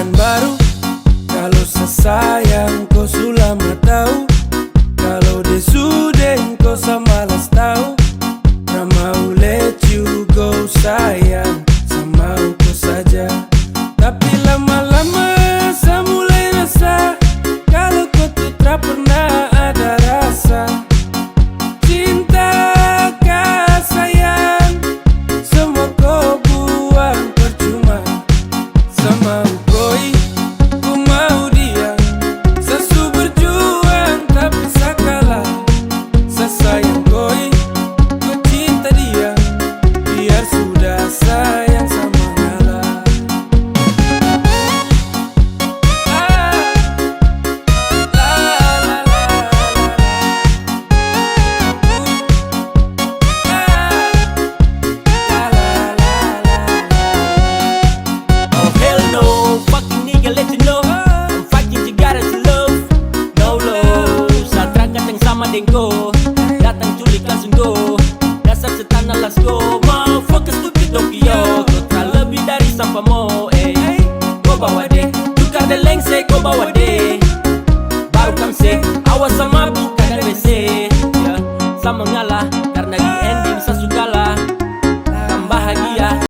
kebiasaan baru. Kalau sesayang kau sulama tahu, kalau dia sudah kau samalas tahu. Tak mau let you go sayang, sama kau saja. Tapi lama-lama saya mulai rasa kalau kau tuh tak pernah ada rasa. Cinta kah sayang, semua kau buang percuma. Sama koi, ku mau dia. Sesu berjuang tapi saya kalah. Saya sayang koi, ku cinta dia. Biar sudah sayang sama ngalah. Oh hell no, fucking nigga let you know I'm fighting Cigara to love, no love. Saat yang sama dengko, datang culik langsung go. Dasar setan let's go, motherfucker stupid Tokyo. Kau tak lebih dari sampah mo, kau bawa deh, tukar dan lengse kau bawa deh. Baru kamse, awas sama buka dan WC, sama ngalah.